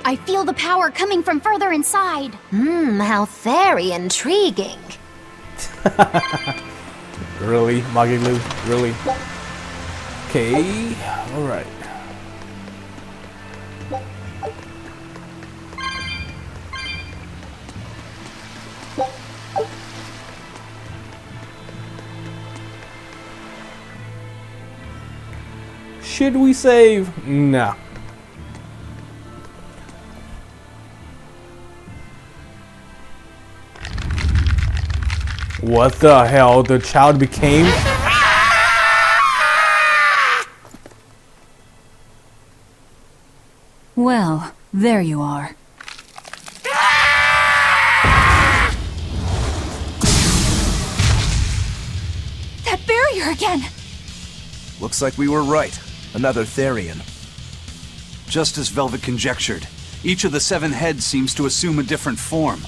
I feel the power coming from further inside. How very intriguing. Really, Magilu? Really? Okay, alright. Should we save? No. What the hell? The child became? Well, there you are. That barrier again! Looks like we were right. Another Therion. Just as Velvet conjectured, each of the 7 heads seems to assume a different form.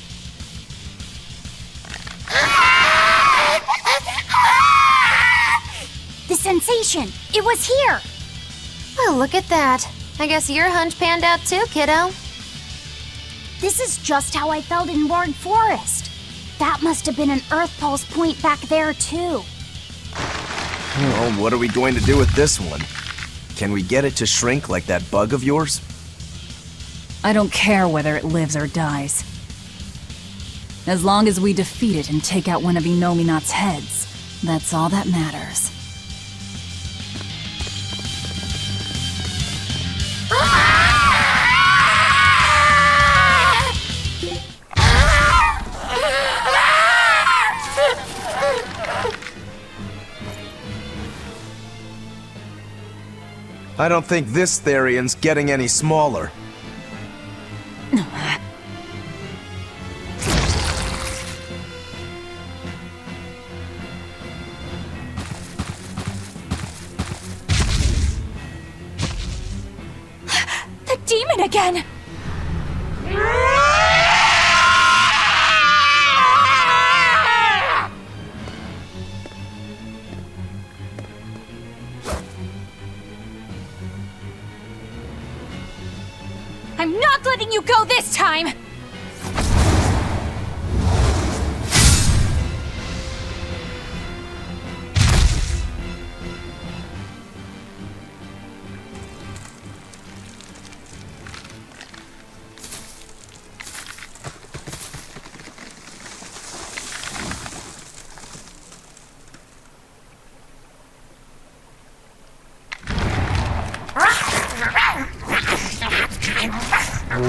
The sensation! It was here! Oh, look at that. I guess your hunch panned out too, kiddo. This is just how I felt in Ward Forest. That must have been an Earth Pulse point back there too. Well, what are we going to do with this one? Can we get it to shrink like that bug of yours? I don't care whether it lives or dies. As long as we defeat it and take out one of Inominat's heads, that's all that matters. I don't think this Therion's getting any smaller. The demon again! I'm not letting you go this time!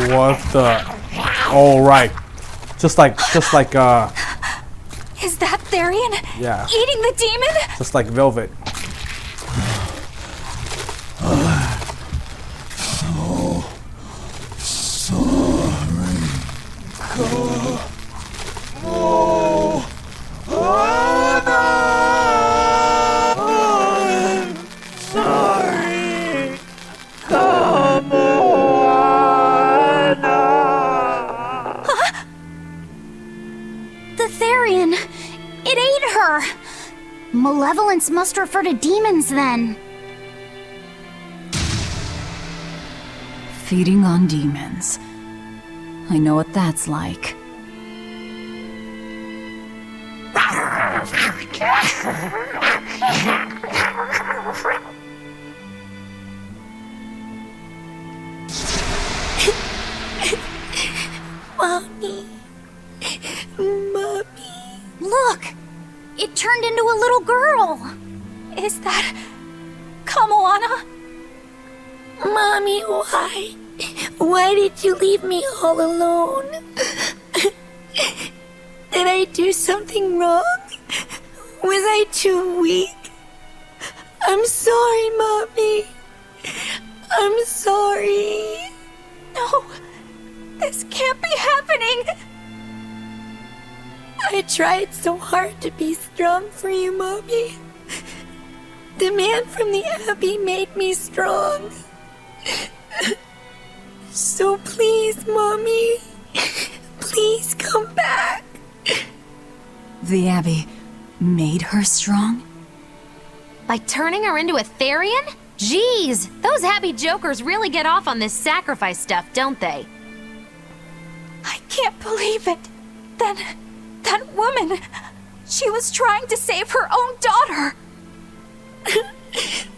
What the? All right. Just like, Is that Therion? yeah. Eating the demon? Just like Velvet. The Therion! It ate her! Malevolence must refer to demons then. Feeding on demons. I know what that's like. Mommy. Look! It turned into a little girl! Is that... Kamoana? Mommy, why? Why did you leave me all alone? Did I do something wrong? Was I too weak? I'm sorry, Mommy. I'm sorry. No! This can't be happening! I tried so hard to be strong for you, Mommy. The man from the Abbey made me strong. So please, Mommy, please come back. The Abbey made her strong? By turning her into a Therion? Jeez, those happy jokers really get off on this sacrifice stuff, don't they? can't believe it. That woman, she was trying to save her own daughter.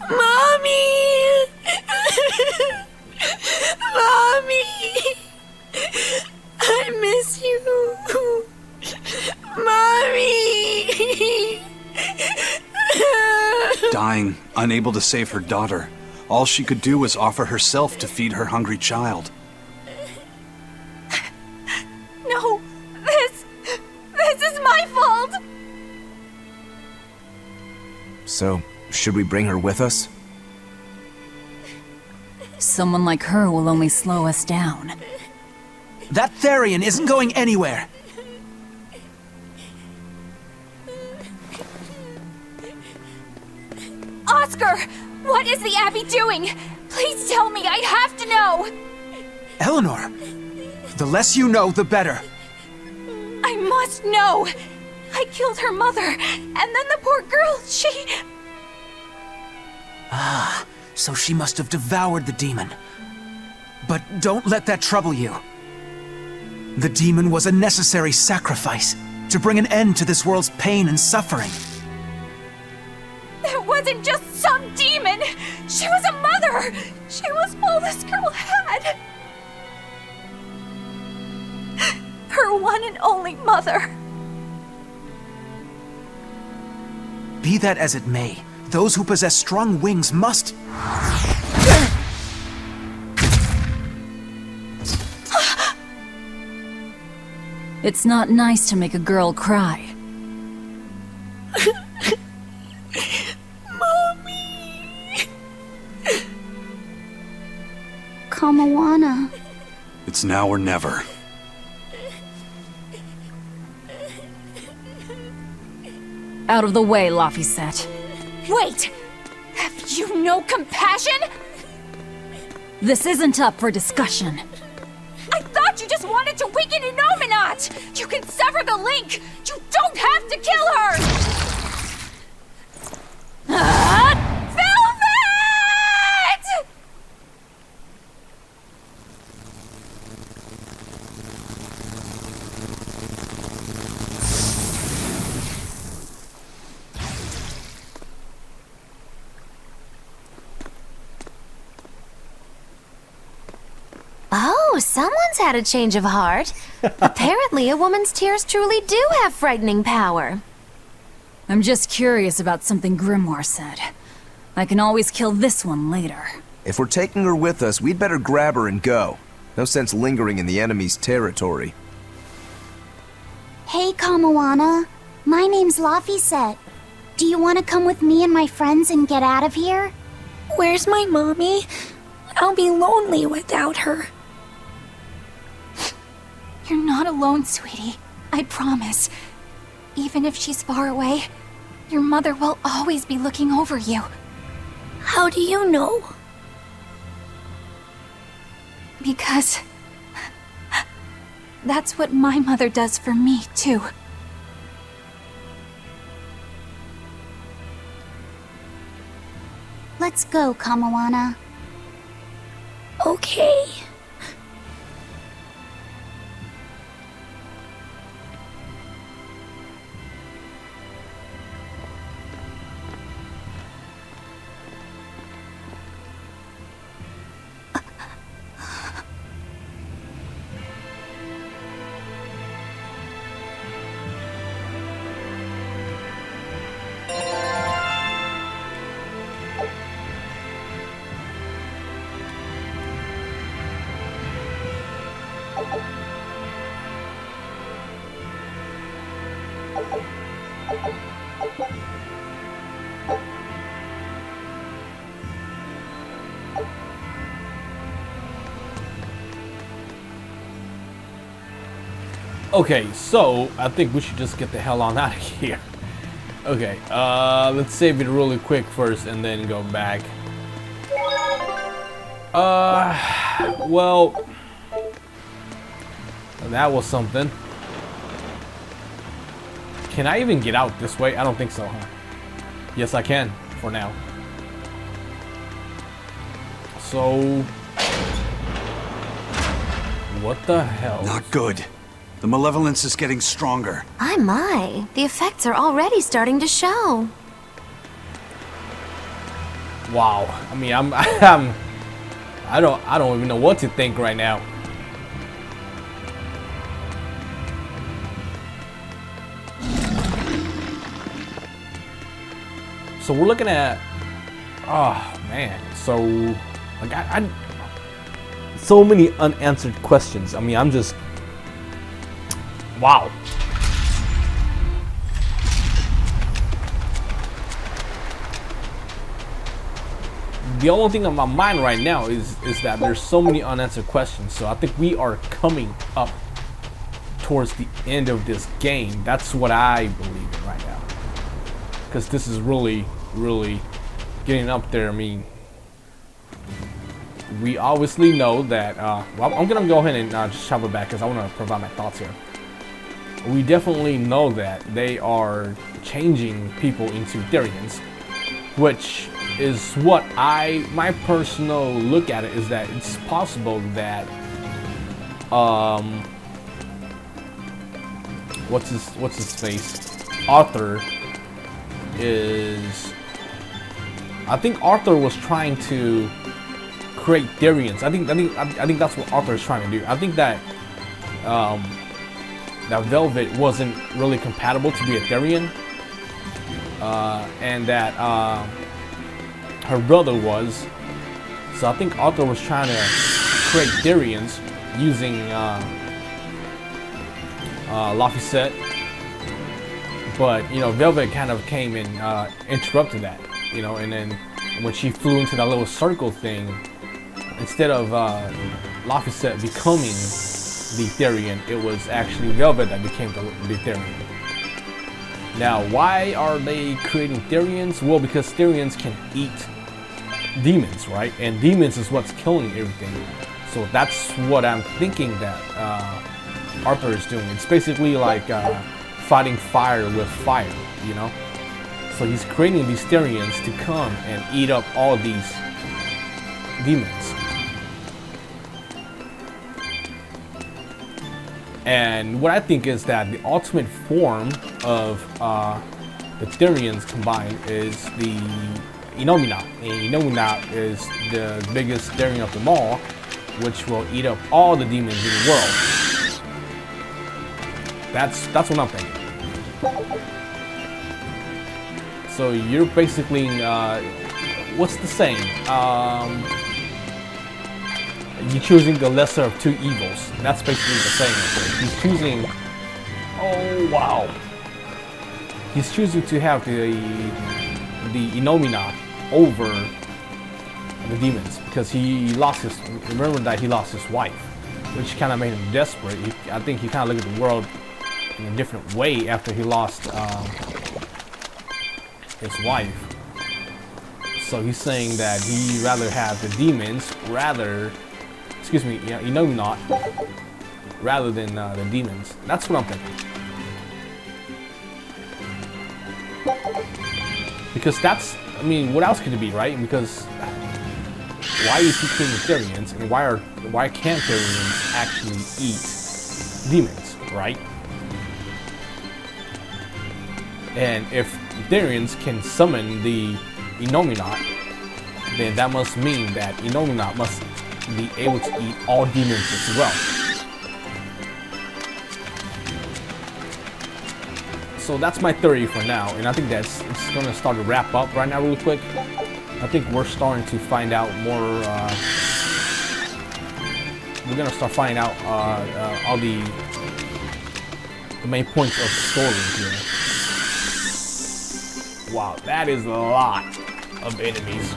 Mommy! Mommy! I miss you. Mommy! Dying, unable to save her daughter, all she could do was offer herself to feed her hungry child. No, this is my fault. So, should we bring her with us? Someone like her will only slow us down. That Therion isn't going anywhere. Oscar, what is the Abbey doing? Please tell me, I have to know. Eleanor, the less you know, the better. I must know. I killed her mother, and then the poor girl, she... So she must have devoured the demon. But don't let that trouble you. The demon was a necessary sacrifice to bring an end to this world's pain and suffering. It wasn't just some demon. She was a mother. She was all this girl had. Her one and only mother. Be that as it may, those who possess strong wings must... It's not nice to make a girl cry. Mommy! Kamawana. It's now or never. Out of the way, Laphicet. Wait! Have you no compassion? This isn't up for discussion. I thought you just wanted to weaken Inominat! You can sever the link! You don't have to kill her! Velvet! Oh, someone's had a change of heart. Apparently, a woman's tears truly do have frightening power. I'm just curious about something Grimoire said. I can always kill this one later. If we're taking her with us, we'd better grab her and go. No sense lingering in the enemy's territory. Hey, Kamawana. My name's Laphicet. Do you want to come with me and my friends and get out of here? Where's my mommy? I'll be lonely without her. You're not alone, sweetie. I promise. Even if she's far away, your mother will always be looking over you. How do you know? Because... that's what my mother does for me, too. Let's go, Kamawana. Okay. Okay, so I think we should just get the hell on out of here. Okay, let's save it really quick first and then go back. Well, that was something. Can I even get out this way? I don't think so, huh? Yes, I can, for now. So... what the hell? Not good. The malevolence is getting stronger. My. The effects are already starting to show. Wow. I mean, I don't even know what to think right now. So we're looking at, oh man, so like I so many unanswered questions. I mean, I'm just, wow. The only thing on my mind right now is that there's so many unanswered questions. So I think we are coming up towards the end of this game. That's what I believe in right now. Because this is really getting up there. I mean, we obviously know that, well, I'm gonna go ahead and just shove it back because I want to provide my thoughts here. We definitely know that they are changing people into Therions, which is what my personal look at it is that it's possible that, what's his face? Arthur is, I think Arthur was trying to create Therions. I think that's what Arthur is trying to do. I think that that Velvet wasn't really compatible to be a Therion, and that her brother was. So I think Arthur was trying to create Therions using Laphicet, but you know, Velvet kind of came and interrupted that, you know, and then when she flew into that little circle thing, instead of Laphicet becoming the Therion, it was actually Velvet that became the Therion. Now, why are they creating Therions? Well, because Therions can eat demons, right? And demons is what's killing everything. So that's what I'm thinking that Arthur is doing. It's basically like fighting fire with fire, you know? So he's creating these Therions to come and eat up all these demons. And what I think is that the ultimate form of the Therions combined is the Innominat. And Innominat is the biggest Therion of them all, which will eat up all the demons in the world. That's what I'm thinking. So you're basically, what's the saying? You're choosing the lesser of two evils. That's basically the saying. He's choosing, oh wow. He's choosing to have the Innominat over the demons because he lost his, remember that he lost his wife, which kind of made him desperate. I think he kind of looked at the world in a different way after he lost his wife. So he's saying that he'd rather have the demons Innominat rather than the demons. That's what I'm thinking. Because that's, I mean, what else could it be, right? Because why is he creating Therions, and why can't Therions actually eat demons, right? And if Therions can summon the Innominat, then that must mean that Innominat must be able to eat all demons as well. So that's my theory for now, and I think it's gonna start to wrap up right now really quick. I think we're starting to find out more, we're gonna start finding out all the main points of the story here. Wow, that is a lot of enemies.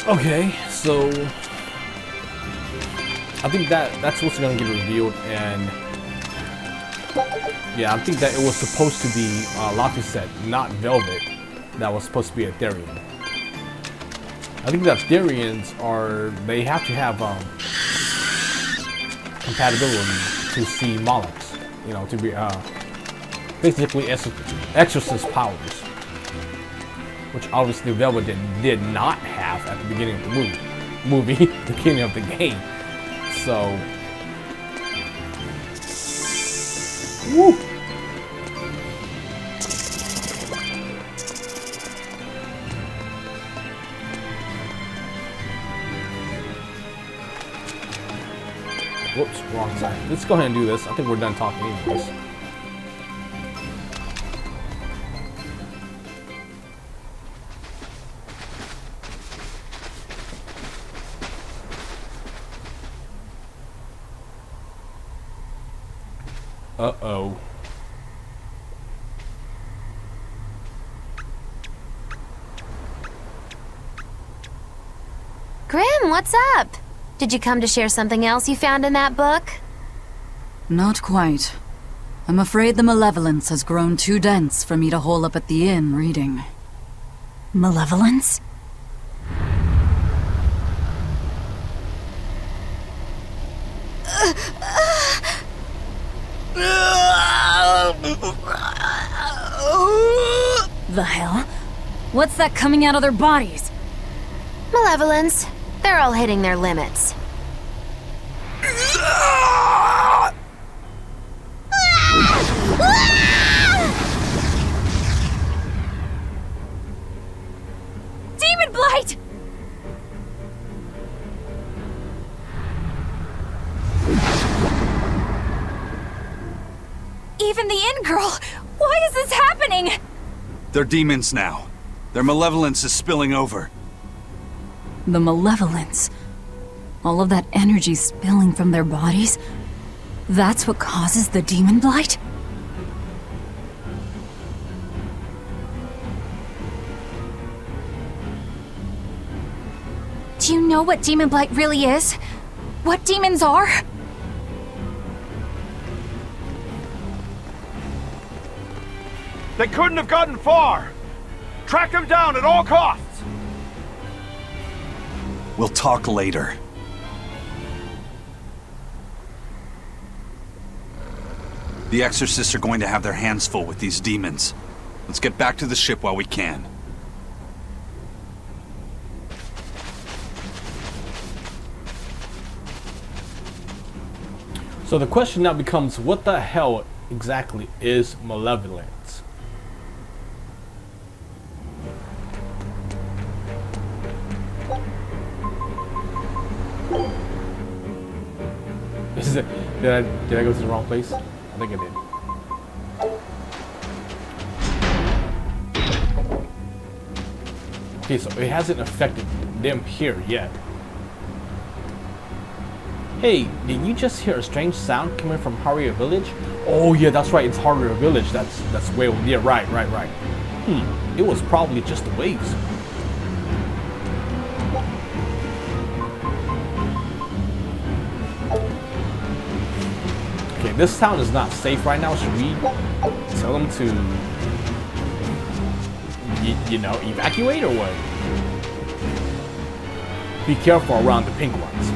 Okay, so I think that's what's gonna get revealed, and yeah, I think that it was supposed to be Laphicet, not Velvet, that was supposed to be a Therion. I think that Therions they have to have compatibility to see Moloch's, you know, to be basically exorcist powers, which obviously Velvet did not have at the beginning of the movie, beginning of the game. So, woo. Whoops, wrong side. Let's go ahead and do this. I think we're done talking anyways. Uh-oh. Grim, what's up? Did you come to share something else you found in that book? Not quite. I'm afraid the malevolence has grown too dense for me to hole up at the inn reading. Malevolence? The hell? What's that coming out of their bodies? Malevolence. They're all hitting their limits. Demon Blight! Even the inn girl! Why is this happening? They're demons now. Their malevolence is spilling over. The malevolence. All of that energy spilling from their bodies? That's what causes the demon blight? Do you know what demon blight really is? What demons are? They couldn't have gotten far. Track them down at all costs. We'll talk later. The exorcists are going to have their hands full with these demons. Let's get back to the ship while we can. So the question now becomes, what the hell exactly is malevolence? Is it, did I go to the wrong place? I think I did. Okay, so it hasn't affected them here yet. Hey, did you just hear a strange sound coming from Harrier Village? Oh yeah, that's right, it's Harrier Village. That's way over. Yeah, right. It was probably just the waves. Okay, this town is not safe right now. Should we tell them to, you know, evacuate or what? Be careful around the pink ones.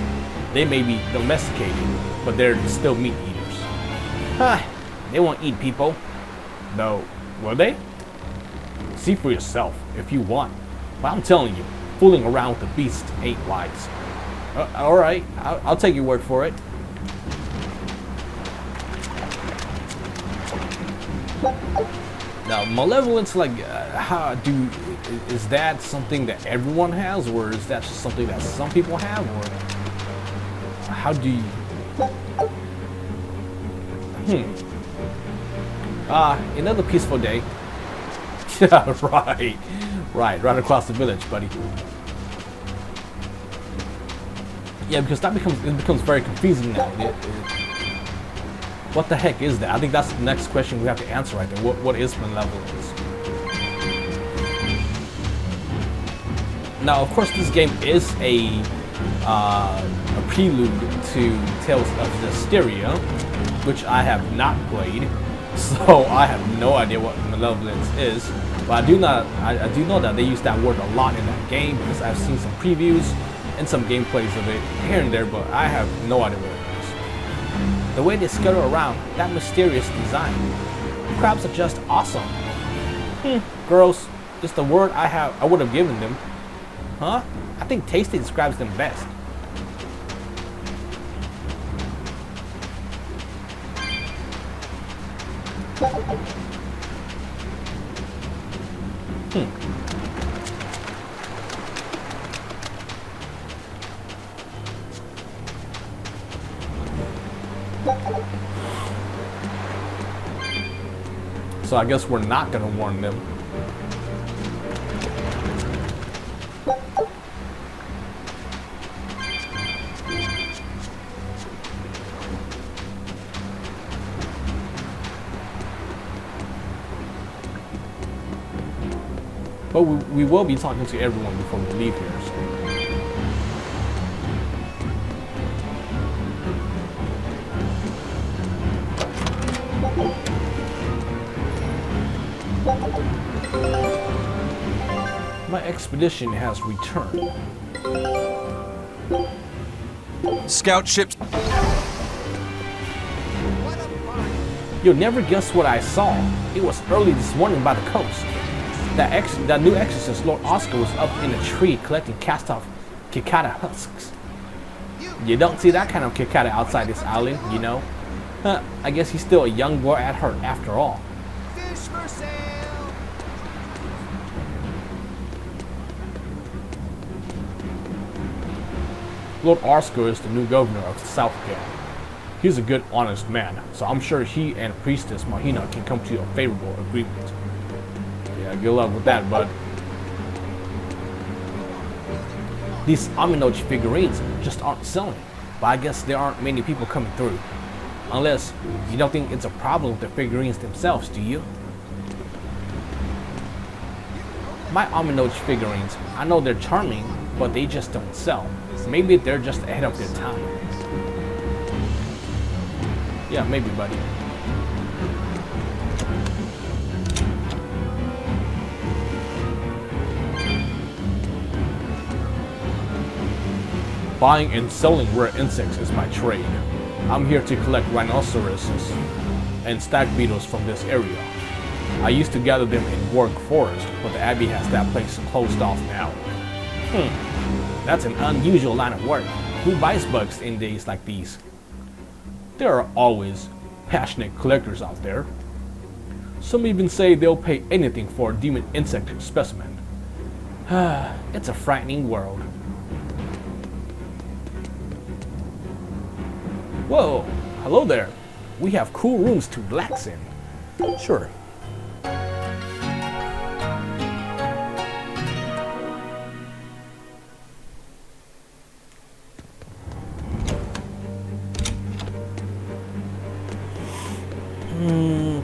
They may be domesticated, but they're still meat eaters. Ha! They won't eat people. Though, will they? See for yourself, if you want. But I'm telling you, fooling around with the beast ain't wise. Alright, I'll take your word for it. Now, malevolence, like, is that something that everyone has, or is that just something that some people have, or how do you... Another peaceful day. Yeah, right across the village, buddy. Yeah, because that becomes very confusing now. What the heck is that? I think that's the next question we have to answer right there. What is malevolence? Now, of course, this game is a prelude to Tales of Berseria, which I have not played, so I have no idea what malevolence is. But I do know that they use that word a lot in that game because I've seen some previews and some gameplays of it here and there, but I have no idea what it is. The way they scuttle around, that mysterious design. Crabs are just awesome. Gross is the word I would have given them. Huh? I think tasty describes them best. So I guess we're not gonna warn them. But we will be talking to everyone before we leave here. So. My expedition has returned. Scout ships. You'll never guess what I saw. It was early this morning by the coast. That new exorcist, Lord Oscar, was up in a tree collecting cast-off cicada husks. You don't see that kind of cicada outside this island, you know. I guess he's still a young boy at heart after all. Fish for sale. Lord Oscar is the new governor of Southgate. He's a good, honest man, so I'm sure he and Priestess Mahina can come to a favorable agreement. Yeah, good luck with that, bud. These Aminoch figurines just aren't selling, but I guess there aren't many people coming through. Unless you don't think it's a problem with the figurines themselves, do you? My Aminoch figurines, I know they're charming, but they just don't sell. Maybe they're just ahead of their time. Yeah, maybe, buddy. Buying and selling rare insects is my trade. I'm here to collect rhinoceroses and stag beetles from this area. I used to gather them in Warg Forest, but the Abbey has that place closed off now. That's an unusual line of work. Who buys bugs in days like these? There are always passionate collectors out there. Some even say they'll pay anything for a demon insect specimen. It's a frightening world. Whoa, hello there. We have cool rooms to relax in. Sure.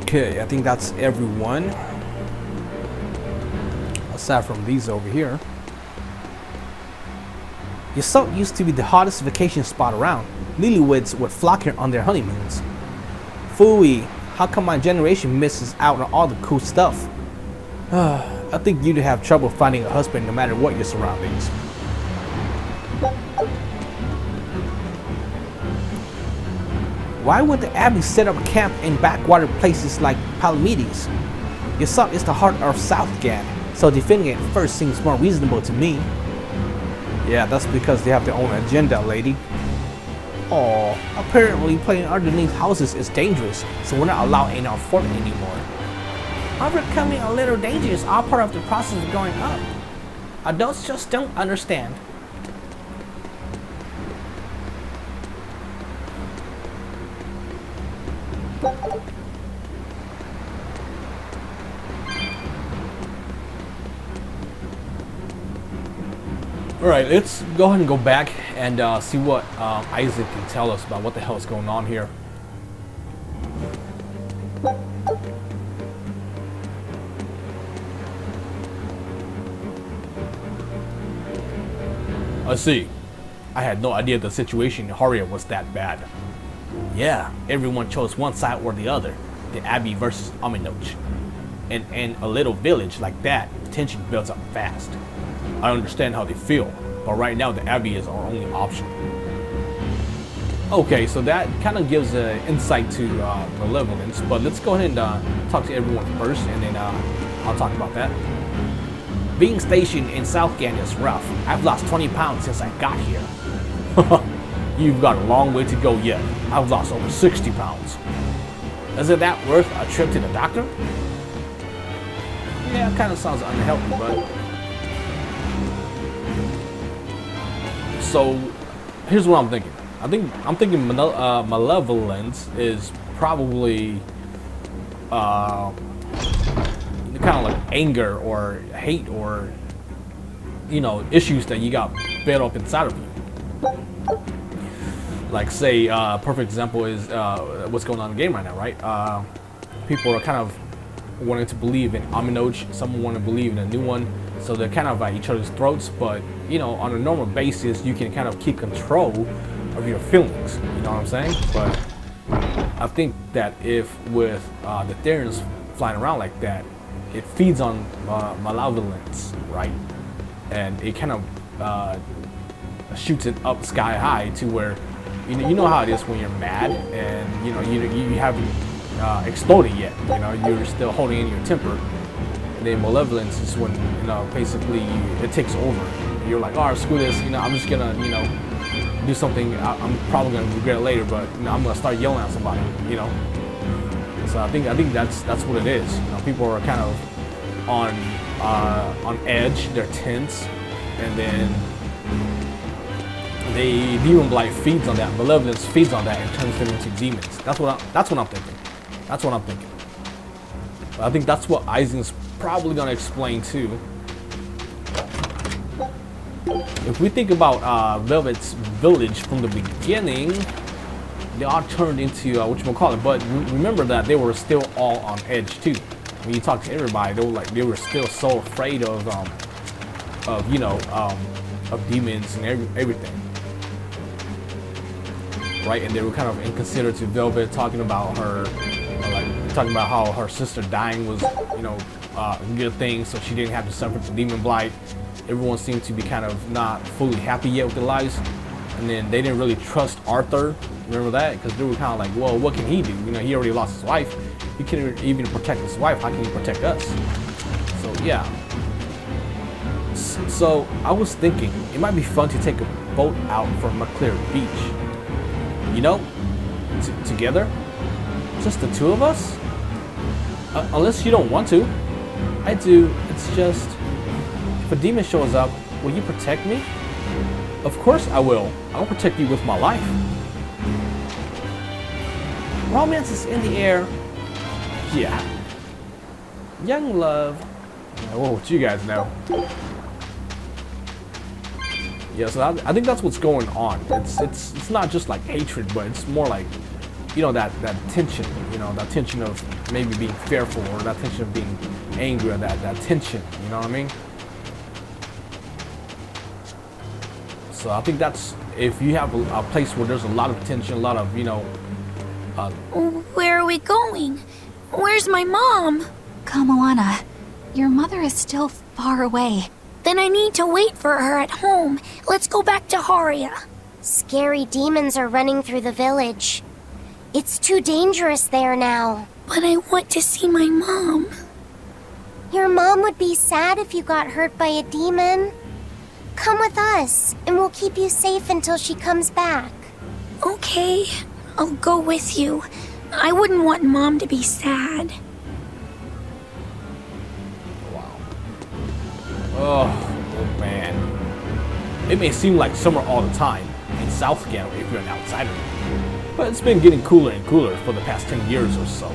Okay, I think that's everyone. Aside from these over here. Yasalt used to be the hottest vacation spot around. Lilywoods would flock here on their honeymoons. Phooey, how come my generation misses out on all the cool stuff? I think you'd have trouble finding a husband no matter what your surroundings. Why would the Abbey set up camp in backwater places like Palamedes? Yasalt is the heart of Southgate, so defending it first seems more reasonable to me. Yeah, that's because they have their own agenda, lady. Oh, apparently playing underneath houses is dangerous, so we're not allowed in our fort anymore. Overcoming a little danger is all part of the process of growing up. Adults just don't understand. Alright, let's go ahead and go back and see what Isaac can tell us about what the hell is going on here. I see. I had no idea the situation in Haria was that bad. Yeah, everyone chose one side or the other. The Abbey versus Aminoch. And in a little village like that, tension builds up fast. I understand how they feel, but right now the Abbey is our only option. Okay, so that kind of gives an insight to malevolence, but let's go ahead and talk to everyone first, and then I'll talk about that. Being stationed in South Gan is rough. I've lost 20 pounds since I got here. You've got a long way to go yet. I've lost over 60 pounds. Isn't that worth a trip to the doctor? Yeah, it kind of sounds unhealthy, but... So, here's what I'm thinking. I'm thinking malevolence is probably kind of like anger or hate or, you know, issues that you got built up inside of you. Like, say, perfect example is what's going on in the game right now, right? People are kind of wanting to believe in Aminoch, some want to believe in a new one, so they're kind of at each other's throats, but, you know, on a normal basis, you can kind of keep control of your feelings, you know what I'm saying? But I think that if with the Therions flying around like that, it feeds on malevolence, right? And it kind of shoots it up sky high to where, you know how it is when you're mad and, you know, you haven't exploded yet, you know, you're still holding in your temper. And then malevolence is when, you know, basically it takes over. You're like, oh, screw this, you know, I'm just gonna, you know, do something I'm probably gonna regret it later, but, you know, I'm gonna start yelling at somebody, you know. So I think that's what it is. You know, people are kind of on edge, they're tense, and then demon blight feeds on that, malevolence feeds on that, and turns them into demons. That's what I'm thinking. That's what I'm thinking. But I think that's what Eisen's probably gonna explain too. If we think about Velvet's village from the beginning, they all turned into whatchamacallit, but remember that they were still all on edge too. When you talk to everybody, they were still so afraid of demons and everything, right? And they were kind of inconsiderate to Velvet, talking about her, talking about how her sister dying was, you know, a good thing, so she didn't have to suffer from demon blight. Everyone seemed to be kind of not fully happy yet with their lives, and then they didn't really trust Arthur. Remember that? Because they were kind of like, well, what can he do? You know, he already lost his wife. He can't even protect his wife. How can he protect us? So yeah. So I was thinking it might be fun to take a boat out from McClear Beach. You know, together, just the two of us. Unless you don't want to. I do. It's just, if a demon shows up, will you protect me? Of course I will. I'll protect you with my life. Romance is in the air. Yeah. Young love. Well, what you guys know. Yeah, so I think that's what's going on. It's not just like hatred, but it's more like, you know, that tension, you know, that tension of maybe being fearful, or that tension of being angry, or that tension, you know what I mean? So I think that's, if you have a place where there's a lot of tension, a lot of, you know... Where are we going? Where's my mom? Kamoana, your mother is still far away. Then I need to wait for her at home. Let's go back to Haria. Scary demons are running through the village. It's too dangerous there now. But I want to see my mom. Your mom would be sad if you got hurt by a demon. Come with us, and we'll keep you safe until she comes back. Okay, I'll go with you. I wouldn't want Mom to be sad. Wow. Oh man. It may seem like summer all the time in South Gan if you're an outsider, but it's been getting cooler and cooler for the past 10 years or so.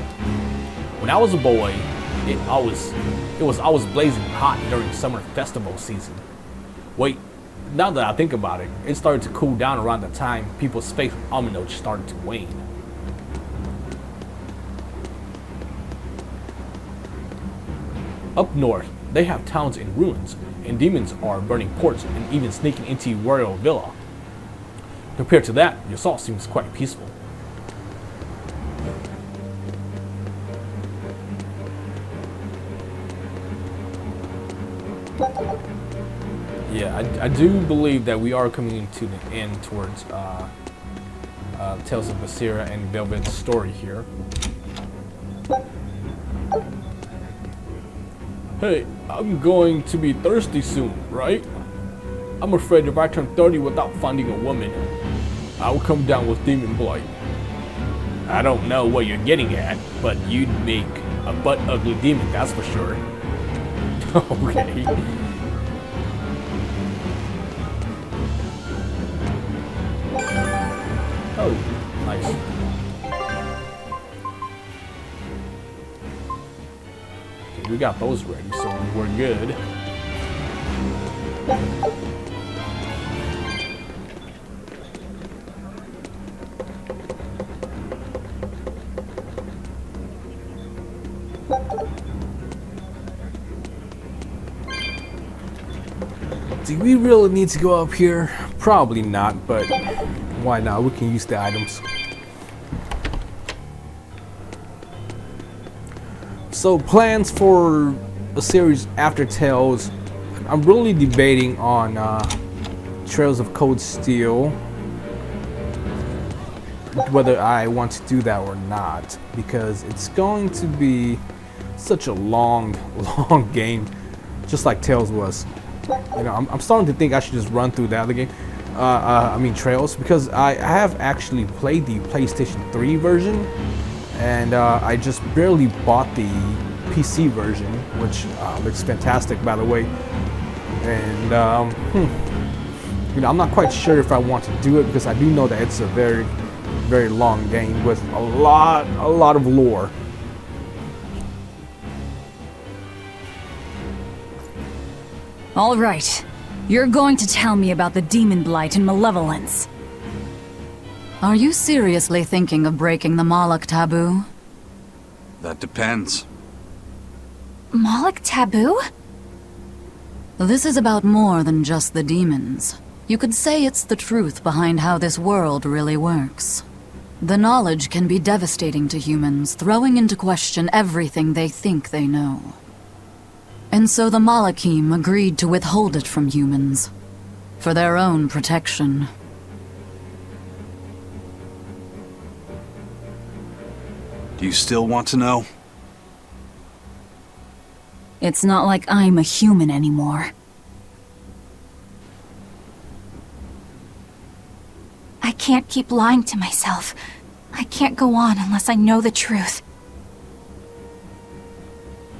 When I was a boy, it was always blazing hot during summer festival season. Wait, now that I think about it, it started to cool down around the time people's faith in Aminoch started to wane. Up north, they have towns in ruins, and demons are burning ports and even sneaking into Royal Villa. Compared to that, your assault seems quite peaceful. Yeah, I do believe that we are coming to the end towards Tales of Berseria and Velvet's story here. Hey, I'm going to be thirsty soon, right? I'm afraid if I turn 30 without finding a woman, I will come down with demon blight. I don't know what you're getting at, but you'd make a butt ugly demon, that's for sure. Okay. Oh, nice. Okay, we got those ready, so we're good. Do we really need to go up here? Probably not, but why not? We can use the items. So plans for a series after Tales. I'm really debating on Trails of Cold Steel, whether I want to do that or not, because it's going to be such a long game, just like Tales was. You know, I'm starting to think I should just run through the other game. I mean Trails, because I have actually played the PlayStation 3 version, and I just barely bought the PC version, which looks fantastic, by the way. And you know, I'm not quite sure if I want to do it, because I do know that it's a very long game with a lot of lore. All right. You're going to tell me about the demon blight and malevolence. Are you seriously thinking of breaking the Moloch taboo? That depends. Moloch taboo? This is about more than just the demons. You could say it's the truth behind how this world really works. The knowledge can be devastating to humans, throwing into question everything they think they know. And so the Malachim agreed to withhold it from humans, for their own protection. Do you still want to know? It's not like I'm a human anymore. I can't keep lying to myself. I can't go on unless I know the truth.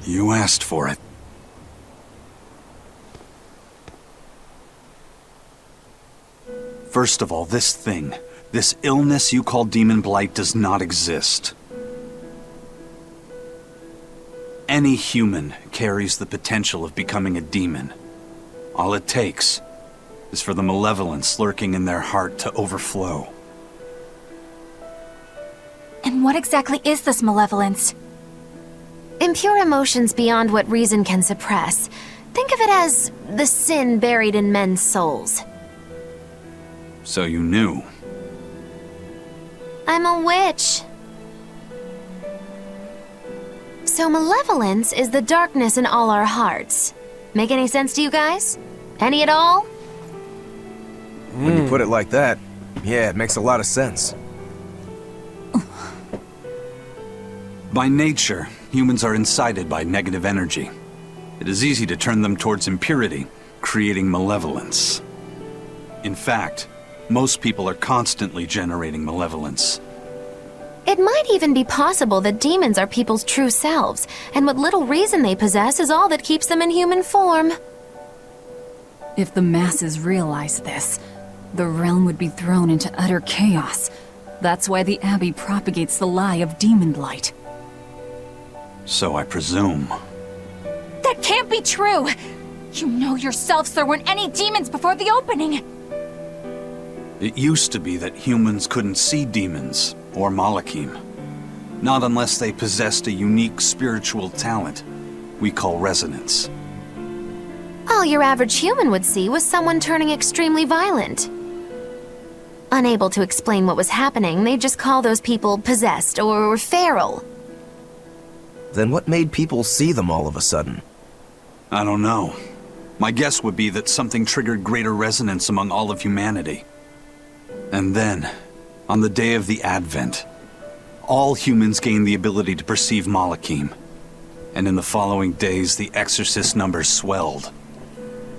You asked for it. First of all, this illness you call demon blight does not exist. Any human carries the potential of becoming a demon. All it takes is for the malevolence lurking in their heart to overflow. And what exactly is this malevolence? Impure emotions beyond what reason can suppress. Think of it as the sin buried in men's souls. So you knew. I'm a witch. So malevolence is the darkness in all our hearts. Make any sense to you guys? Any at all? When you put it like that, yeah, it makes a lot of sense. By nature, humans are incited by negative energy. It is easy to turn them towards impurity, creating malevolence. In fact, most people are constantly generating malevolence. It might even be possible that demons are people's true selves, and what little reason they possess is all that keeps them in human form. If the masses realize this, the realm would be thrown into utter chaos. That's why the Abbey propagates the lie of demon blight. So I presume. That can't be true! You know yourselves there weren't any demons before the opening! It used to be that humans couldn't see demons, or Malachim. Not unless they possessed a unique spiritual talent we call resonance. All your average human would see was someone turning extremely violent. Unable to explain what was happening, they'd just call those people possessed or feral. Then what made people see them all of a sudden? I don't know. My guess would be that something triggered greater resonance among all of humanity. And then, On the day of the Advent, all humans gained the ability to perceive Malachim. And in the following days, the exorcist numbers swelled.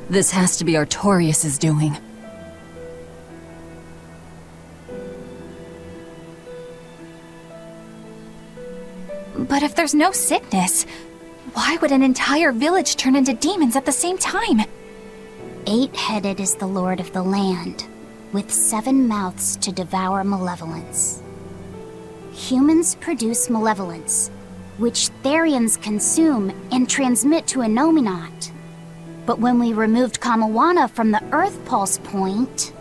This has to be Artorius' doing. But if there's no sickness, why would an entire village turn into demons at the same time? 8-headed is the lord of the land, with 7 mouths to devour malevolence. Humans produce malevolence, which Therions consume and transmit to Innominat. But when we removed Kamawana from the Earth Pulse point...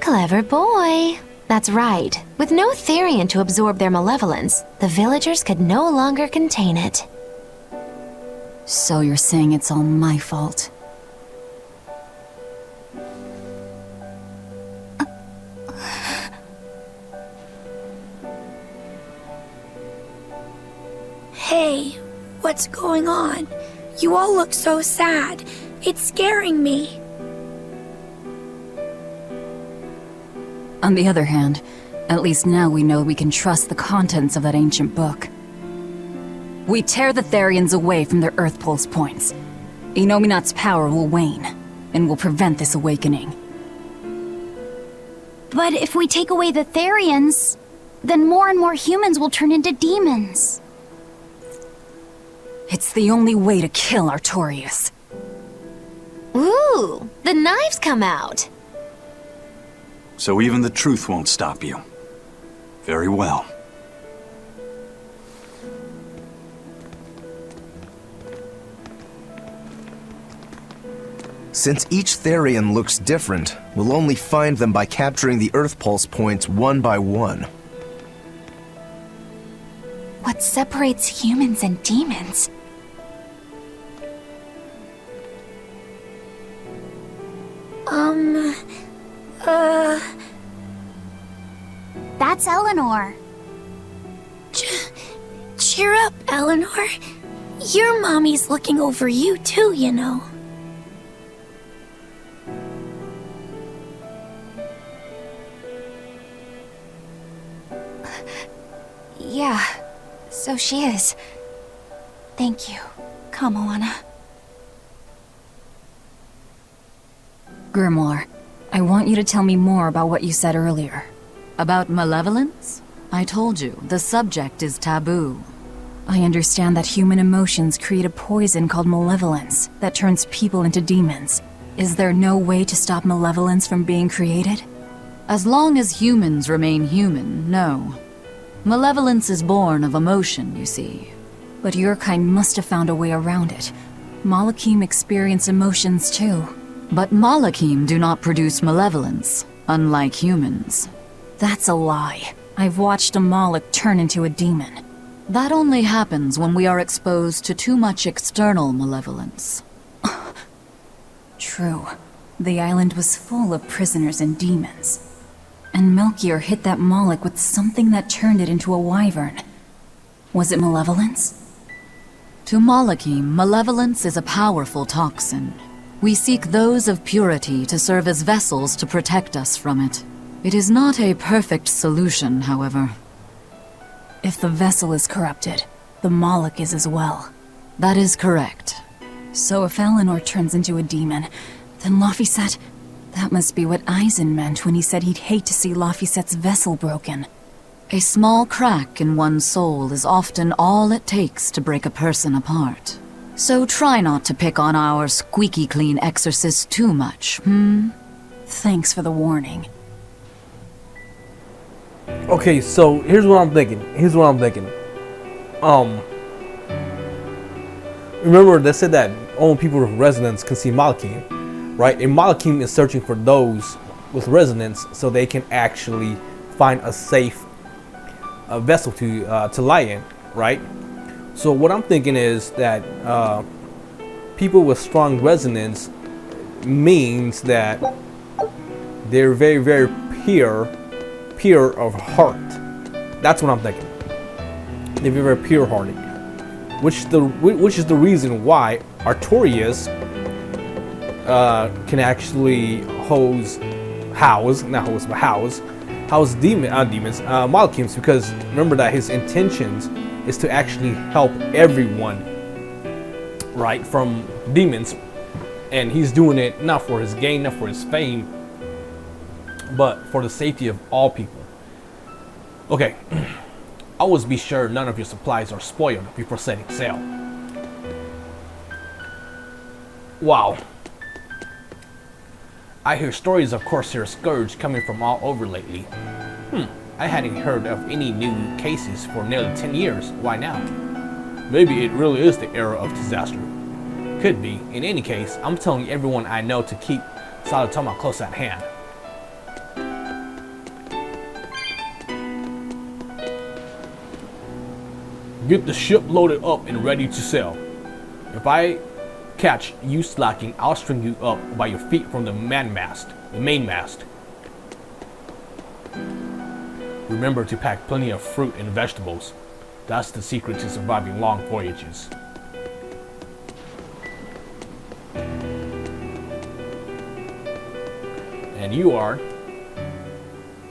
Clever boy. That's right. With no Therion to absorb their malevolence, the villagers could no longer contain it. So you're saying it's all my fault? Hey, what's going on? You all look so sad. It's scaring me. On the other hand, at least now we know we can trust the contents of that ancient book. We tear the Therions away from their Earth Pulse points. Innominat's power will wane, and will prevent this awakening. But if we take away the Therions, then more and more humans will turn into demons. It's the only way to kill Artorius. Ooh, the knives come out. So even the truth won't stop you. Very well. Since each Therion looks different, we'll only find them by capturing the Earth Pulse points one by one. What separates humans and demons? That's Eleanor. Cheer up, Eleanor. Your mommy's looking over you too, you know. Yeah, so she is. Thank you, Kamawana. Grimoire, I want you to tell me more about what you said earlier. About malevolence? I told you, the subject is taboo. I understand that human emotions create a poison called malevolence that turns people into demons. Is there no way to stop malevolence from being created? As long as humans remain human, no. Malevolence is born of emotion, you see. But your kind must have found a way around it. Malachim experience emotions too. But Malachim do not produce malevolence, unlike humans. That's a lie. I've watched a Malak turn into a demon. That only happens when we are exposed to too much external malevolence. True. The island was full of prisoners and demons. And Melchior hit that Malak with something that turned it into a wyvern. Was it malevolence? To Malachim, malevolence is a powerful toxin. We seek those of purity to serve as vessels to protect us from it. It is not a perfect solution, however. If the vessel is corrupted, the Malak is as well. That is correct. So if Eleanor turns into a demon, then Laphicet... That must be what Eisen meant when he said he'd hate to see Laphicet's vessel broken. A small crack in one's soul is often all it takes to break a person apart. So try not to pick on our squeaky clean exorcist too much, Thanks for the warning. Okay, so here's what I'm thinking. Remember they said that only people with resonance can see Malachim, right? And Malachim is searching for those with resonance so they can actually find a safe vessel to lie in, right? So what I'm thinking is that people with strong resonance means that they're very, very pure of heart. That's what I'm thinking. They're very pure-hearted, which is the reason why Artorius can actually house molecules, because remember that his intentions is to actually help everyone, right, from demons, and he's doing it not for his gain, not for his fame, but for the safety of all people. Okay, always be sure none of your supplies are spoiled before setting sail. Wow. I hear stories of Corsair Scourge coming from all over lately. I hadn't heard of any new cases for nearly 10 years. Why now? Maybe it really is the era of disaster. Could be. In any case, I'm telling everyone I know to keep Salatoma close at hand. Get the ship loaded up and ready to sail. If I catch you slacking, I'll string you up by your feet from the main mast. Remember to pack plenty of fruit and vegetables. That's the secret to surviving long voyages. And you are?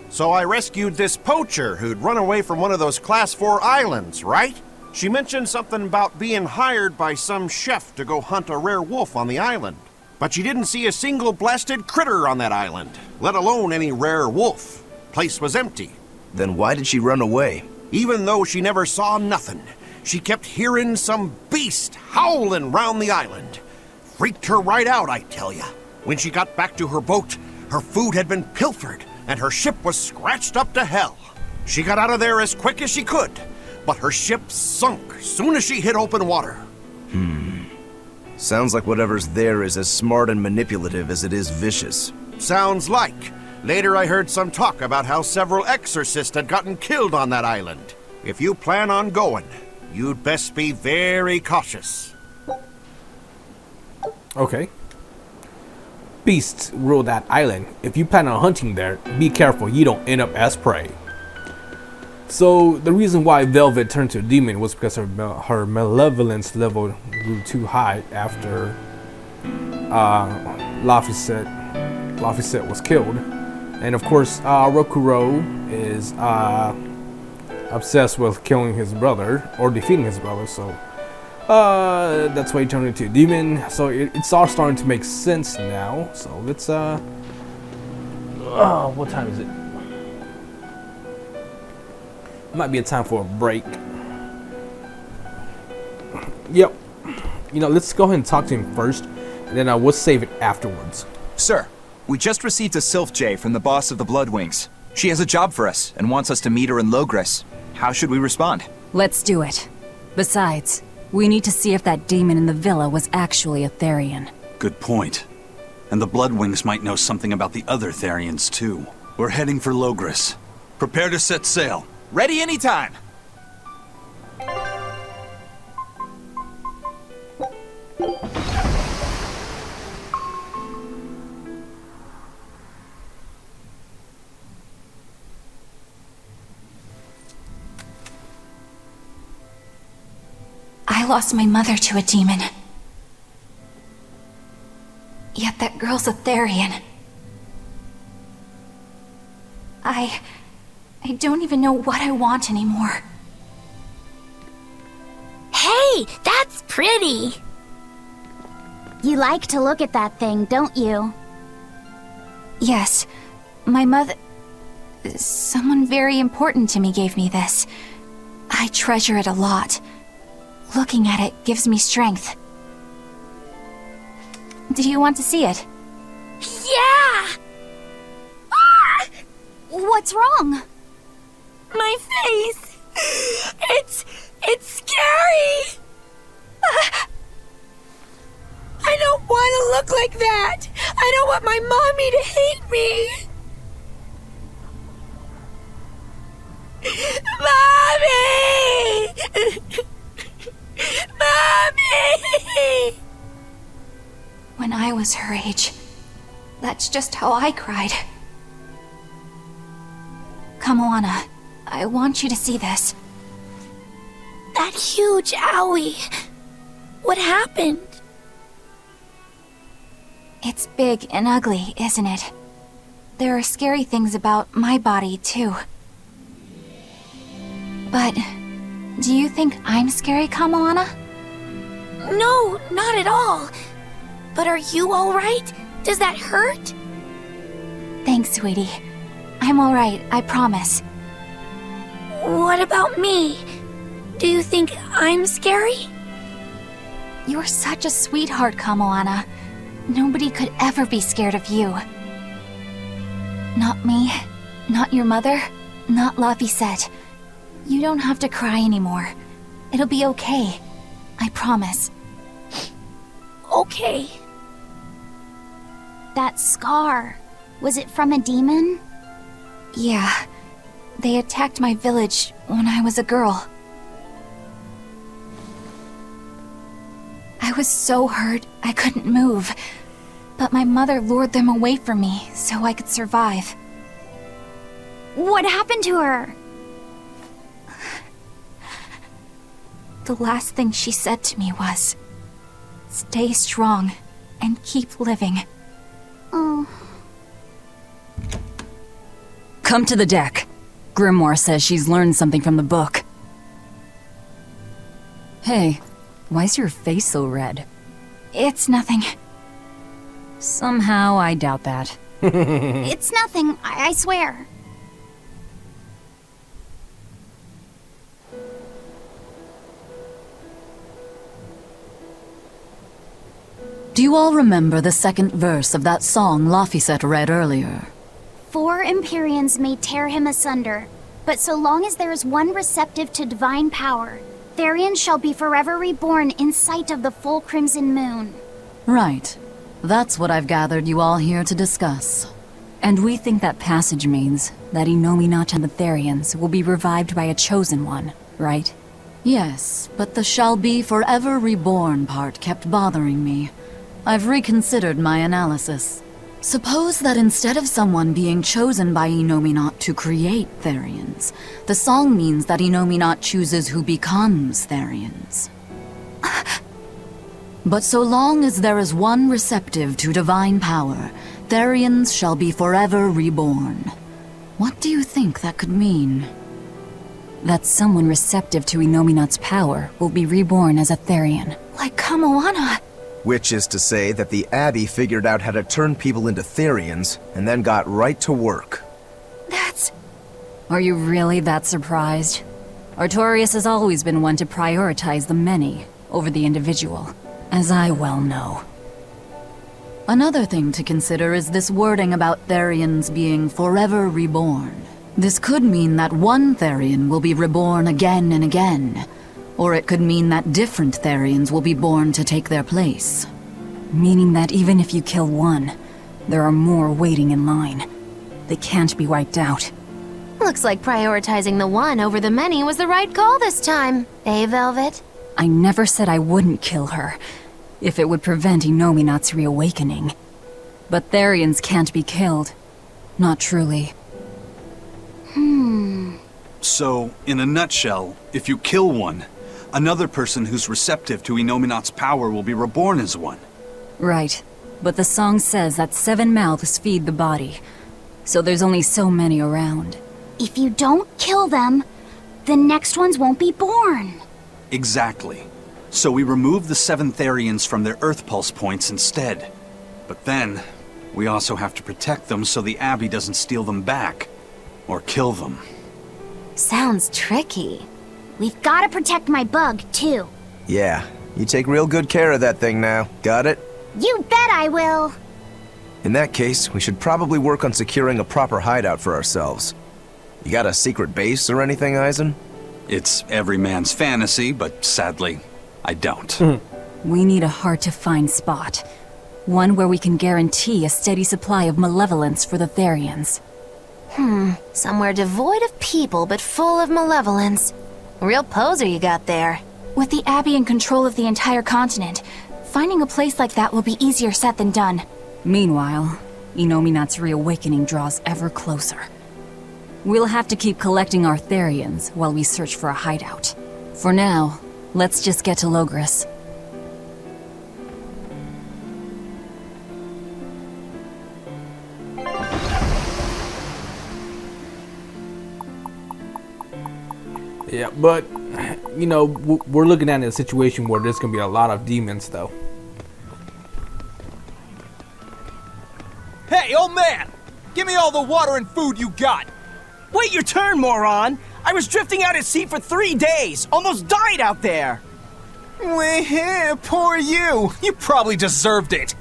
So I rescued this poacher who'd run away from one of those Class 4 islands, right? She mentioned something about being hired by some chef to go hunt a rare wolf on the island. But she didn't see a single blasted critter on that island, let alone any rare wolf. Place was empty. Then why did she run away? Even though she never saw nothing, she kept hearing some beast howling round the island. Freaked her right out, I tell ya. When she got back to her boat, her food had been pilfered, and her ship was scratched up to hell. She got out of there as quick as she could, but her ship sunk soon as she hit open water. Sounds like whatever's there is as smart and manipulative as it is vicious. Sounds like. Later I heard some talk about how several exorcists had gotten killed on that island. If you plan on going, you'd best be very cautious. Okay. Beasts rule that island. If you plan on hunting there, be careful you don't end up as prey. So the reason why Velvet turned to a demon was because her malevolence level grew too high after Laphicet was killed. And of course, Rokuro is obsessed with killing his brother, or defeating his brother, so that's why he turned into a demon. So it's all starting to make sense now. So let's what time is it? Might be a time for a break. Yep. You know, let's go ahead and talk to him first, and then we'll save it afterwards. Sir, we just received a Sylph J from the boss of the Bloodwings. She has a job for us and wants us to meet her in Logres. How should we respond? Let's do it. Besides, we need to see if that demon in the villa was actually a Therion. Good point. And the Bloodwings might know something about the other Therions, too. We're heading for Logres. Prepare to set sail. Ready anytime! I lost my mother to a demon. Yet that girl's a Therion. I don't even know what I want anymore. Hey, that's pretty! You like to look at that thing, don't you? Yes, my mother... Someone very important to me gave me this. I treasure it a lot. Looking at it gives me strength. Do you want to see it? Yeah! Ah! What's wrong? My face! It's scary! I don't want to look like that! I don't want my mommy to hate me! Mommy! Mommy! When I was her age, that's just how I cried. Come, Alana. I want you to see this. That huge owie. What happened? It's big and ugly, isn't it? there are scary things about my body, too. But do you think I'm scary, Kamoana? No, not at all. But are you alright? Does that hurt? Thanks, sweetie. I'm alright, I promise. What about me? Do you think I'm scary? You're such a sweetheart, Kamoana. Nobody could ever be scared of you. Not me, not your mother, not Laphicet. You don't have to cry anymore. It'll be okay. I promise. Okay. That scar, was it from a demon? Yeah. They attacked my village when I was a girl. I was so hurt I couldn't move. But my mother lured them away from me so I could survive. What happened to her? The last thing she said to me was, "Stay strong and keep living." Oh. Come to the deck. Grimoire says she's learned something from the book. Hey, why's your face so red? It's nothing. Somehow I doubt that. It's nothing, I swear. Do you all remember the second verse of that song Laphicet read earlier? 4 Empyreans may tear him asunder, but so long as there is one receptive to divine power, Therions shall be forever reborn in sight of the full crimson moon. Right. That's what I've gathered you all here to discuss. And we think that passage means that Innominat and the Therions will be revived by a chosen one, right? Yes, but the shall be forever reborn part kept bothering me. I've reconsidered my analysis. Suppose that instead of someone being chosen by Innominat to create Therions, the song means that Innominat chooses who becomes Therions. But so long as there is one receptive to divine power, Therions shall be forever reborn. What do you think that could mean? That someone receptive to Innominat's power will be reborn as a Therion. Like Kamoana. Which is to say that the Abbey figured out how to turn people into Therions, and then got right to work. That's... Are you really that surprised? Artorias has always been one to prioritize the many over the individual, as I well know. Another thing to consider is this wording about Therions being forever reborn. This could mean that one Therion will be reborn again and again, or it could mean that different Therions will be born to take their place. Meaning that even if you kill one, there are more waiting in line. They can't be wiped out. Looks like prioritizing the one over the many was the right call this time, eh, Velvet? I never said I wouldn't kill her, if it would prevent Innominat's reawakening. But Therions can't be killed. Not truly. So, in a nutshell, if you kill one, another person who's receptive to Innominat's power will be reborn as one. Right. But the song says that 7 mouths feed the body, so there's only so many around. If you don't kill them, the next ones won't be born. Exactly. So we remove the 7 Therions from their Earth Pulse points instead. But then, we also have to protect them so the Abbey doesn't steal them back. Or kill them. Sounds tricky. We've got to protect my bug, too. Yeah, you take real good care of that thing now. Got it? You bet I will. In that case, we should probably work on securing a proper hideout for ourselves. You got a secret base or anything, Eisen? It's every man's fantasy, but sadly, I don't. We need a hard-to-find spot. One where we can guarantee a steady supply of malevolence for the Therions. Somewhere devoid of people but full of malevolence. Real poser you got there. With the Abbey in control of the entire continent, finding a place like that will be easier said than done. Meanwhile, Innominat's reawakening draws ever closer. We'll have to keep collecting our Therions while we search for a hideout. For now, let's just get to Logris. Yeah, but you know, we're looking at a situation where there's gonna be a lot of demons, though. Hey, old man! Give me all the water and food you got! Wait your turn, moron! I was drifting out at sea for 3 days! Almost died out there! Well, poor you! You probably deserved it!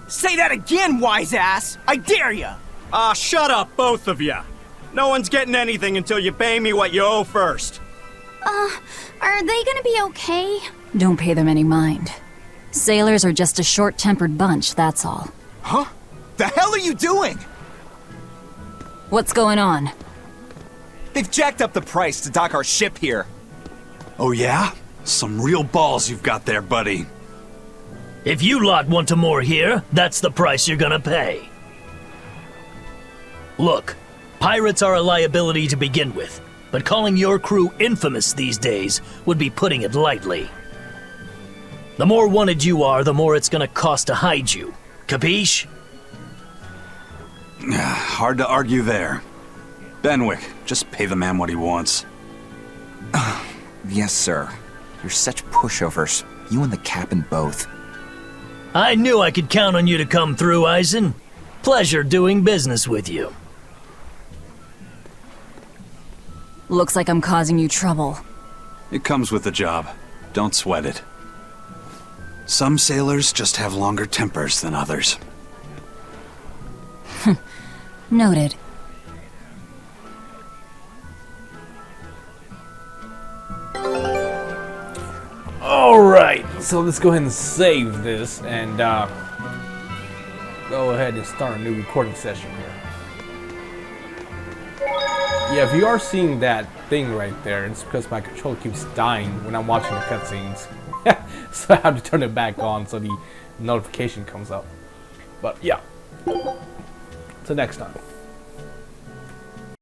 Say that again, wise ass! I dare ya! Shut up, both of ya! No one's getting anything until you pay me what you owe first. Are they gonna be okay? Don't pay them any mind. Sailors are just a short-tempered bunch, that's all. Huh? The hell are you doing? What's going on? They've jacked up the price to dock our ship here. Oh yeah? Some real balls you've got there, buddy. If you lot want to moor here, that's the price you're gonna pay. Look, pirates are a liability to begin with, but calling your crew infamous these days would be putting it lightly. The more wanted you are, the more it's gonna cost to hide you. Capiche? Hard to argue there. Benwick, just pay the man what he wants. Yes, sir. You're such pushovers. You and the captain both. I knew I could count on you to come through, Eisen. Pleasure doing business with you. Looks like I'm causing you trouble. It comes with the job. Don't sweat it. Some sailors just have longer tempers than others. Noted. Alright, so let's go ahead and save this and go ahead and start a new recording session here. Yeah, if you are seeing that thing right there, it's because my controller keeps dying when I'm watching the cutscenes. So I have to turn it back on so the notification comes up. But yeah, till next time.